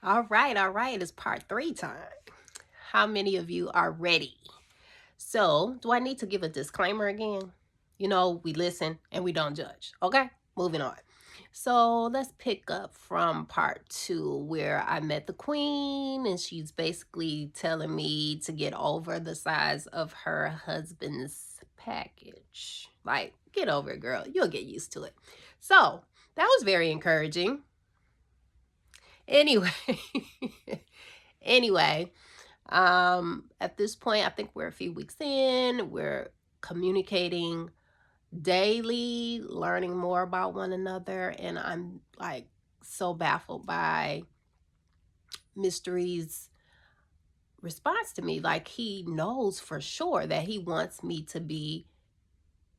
All right, all right. It's part 3 time. How many of you are ready? So, do I need to give a disclaimer again? You know, we listen and we don't judge. Okay, moving on. So, let's pick up from part 2 where I met the queen and she's basically telling me to get over the size of her husband's package. Like, get over it, girl. You'll get used to it. So, that was very encouraging. Anyway, anyway, at this point, I think we're a few weeks in. We're communicating daily, learning more about one another, and I'm like so baffled by Mystery's response to me. Like, he knows for sure that he wants me to be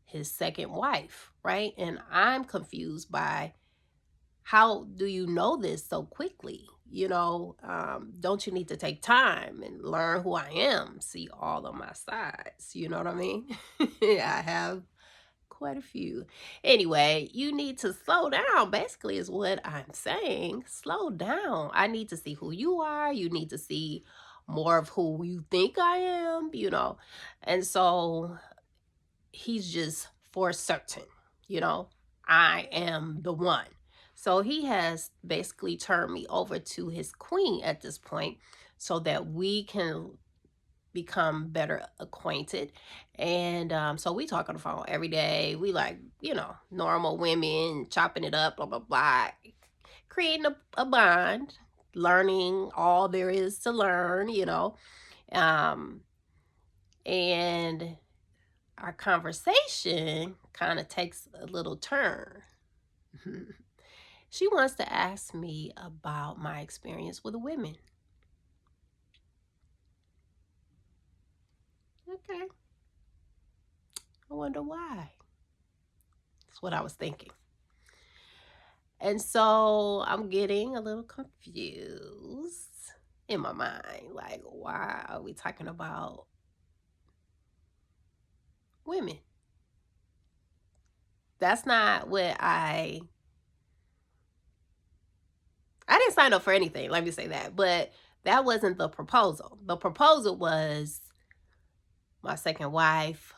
his second wife, right? And I'm confused by, how do you know this so quickly? Don't you need to take time and learn who I am, see all of my sides? You know what I mean? I have quite a few. Anyway, you need to slow down, basically, is what I'm saying. Slow down. I need to see who you are. You need to see more of who you think I am. And so he's just for certain, you know, I am the one. So he has basically turned me over to his queen at this point so that we can become better acquainted. And so we talk on the phone every day. We like, normal women, chopping it up, blah, blah, blah, creating a bond, learning all there is to learn. Um, and our conversation kind of takes a little turn. She wants to ask me about my experience with women. Okay. I wonder why. That's what I was thinking. And so I'm getting a little confused in my mind. Like, why are we talking about women? That's not what I didn't sign up for anything, let me say that. But that wasn't the proposal. The proposal was my second wife,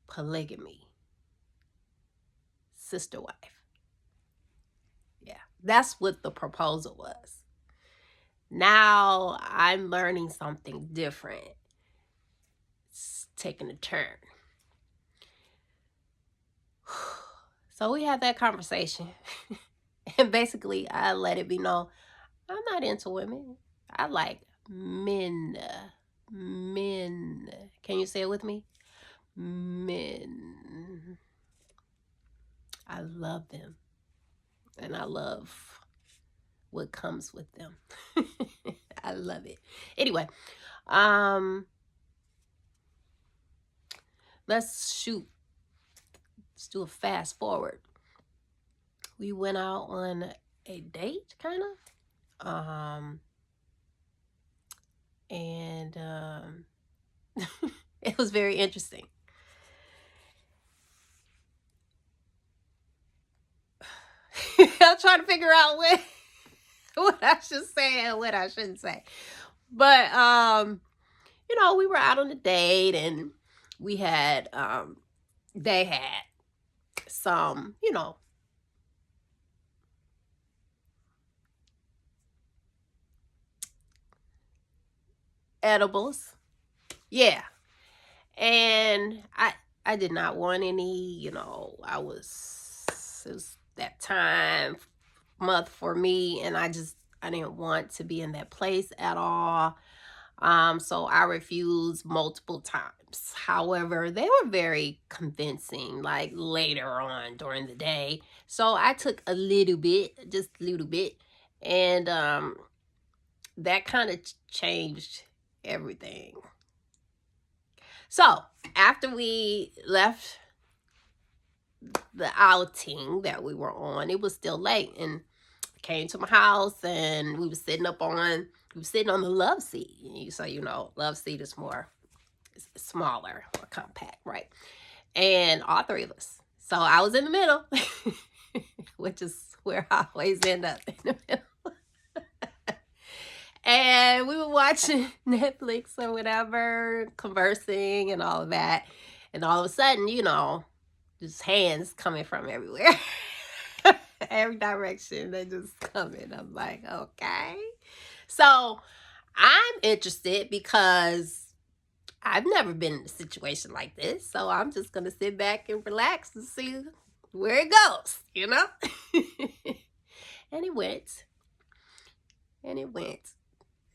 polygamy, sister wife. Yeah, that's what the proposal was. Now I'm learning something different. It's taking a turn. So we had that conversation. And basically, I let it be known I'm not into women. I like men. Men. Can you say it with me? Men. I love them. And I love what comes with them. I love it. Anyway, let's do a fast forward. We went out on a date, kind of. And it was very interesting. I'm trying to figure out what I should say and what I shouldn't say. But we were out on a date and we had they had some, edibles. Yeah. And I did not want any, it was that time month for me, and I didn't want to be in that place at all. So I refused multiple times. However, they were very convincing, like later on during the day. So I took a little bit, just a little bit, and that kind of changed everything. So after we left the outing that we were on, it was still late, and came to my house, and we were sitting on the love seat. So love seat is more smaller, more compact, right? And all three of us. So I was in the middle, which is where I always end up, in the middle. And we were watching Netflix or whatever, conversing and all of that. And all of a sudden, just hands coming from everywhere. Every direction, they just coming. I'm like, okay. So I'm interested because I've never been in a situation like this. So I'm just going to sit back and relax and see where it goes. And it went. And it went.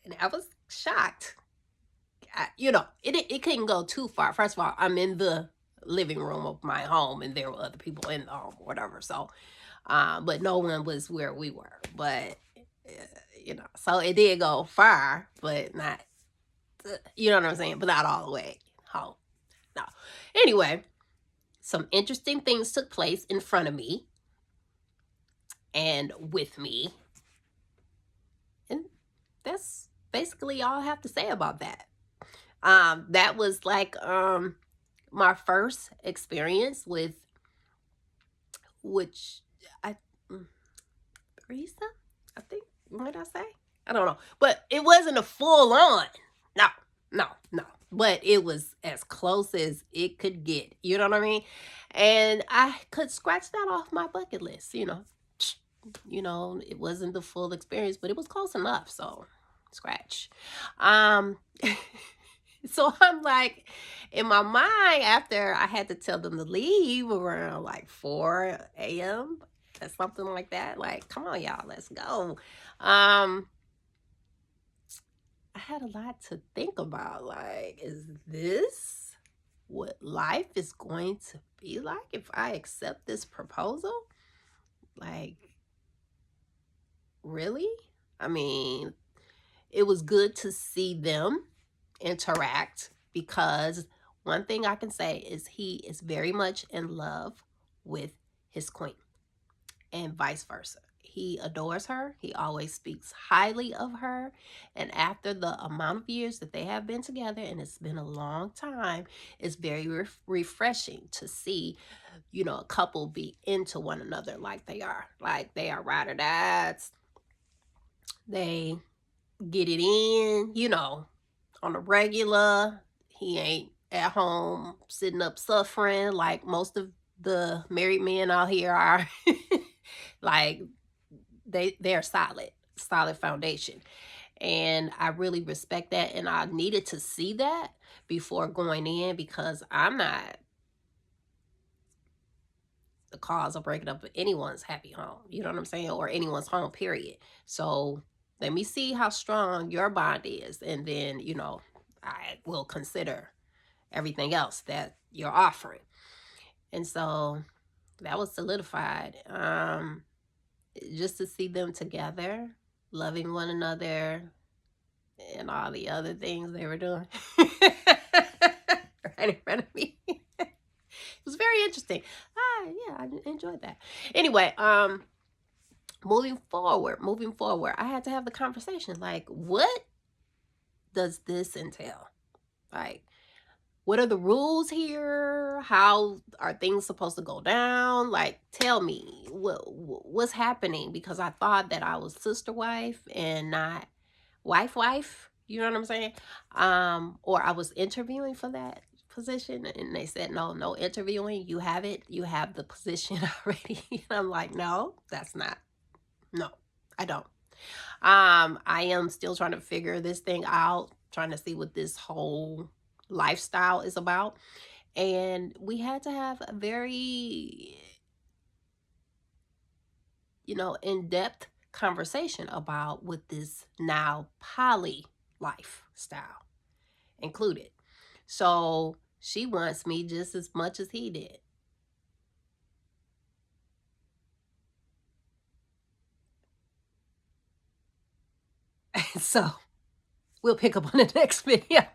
And I was shocked. It couldn't go too far. First of all, I'm in the living room of my home and there were other people in the home or whatever. So, but no one was where we were. But, so it did go far, but not, you know what I'm saying? But not all the way home. No. Anyway, some interesting things took place in front of me and with me. And that's basically all I have to say about that. That was like my first experience with which I threesome, I think. What did I say? I don't know. But it wasn't a full on. No, no, no. But it was as close as it could get. You know what I mean? And I could scratch that off my bucket list, it wasn't the full experience, but it was close enough. So scratch. Um So I'm like, in my mind, after I had to tell them to leave around like 4 a.m. or something like that, like, come on, y'all, let's go. I had a lot to think about. Like, is this what life is going to be like if I accept this proposal? Like, really? I mean, it was good to see them interact because one thing I can say is he is very much in love with his queen and vice versa. He adores her. He always speaks highly of her. And after the amount of years that they have been together, and it's been a long time, it's very refreshing to see, a couple be into one another like they are. Like they are ride or dies. They get it in, on a regular. He ain't at home sitting up suffering like most of the married men out here are. Like they're solid foundation. And I really respect that. And I needed to see that before going in because I'm not the cause of breaking up anyone's happy home. You know what I'm saying? Or anyone's home, period. So let me see how strong your bond is. And then, I will consider everything else that you're offering. And so that was solidified. Just to see them together, loving one another, and all the other things they were doing right in front of me. It was very interesting. Yeah, I enjoyed that. Anyway, moving forward, I had to have the conversation. Like, what does this entail? Like, what are the rules here? How are things supposed to go down? Like, tell me what's happening, because I thought that I was sister wife and not wife. You know what I'm saying? Or I was interviewing for that position and they said, no interviewing. You have it. You have the position already. And I'm like, no, I don't. I am still trying to figure this thing out, trying to see what this whole lifestyle is about. And we had to have a very, in-depth conversation about what this now poly lifestyle included. So she wants me just as much as he did. So we'll pick up on the next video.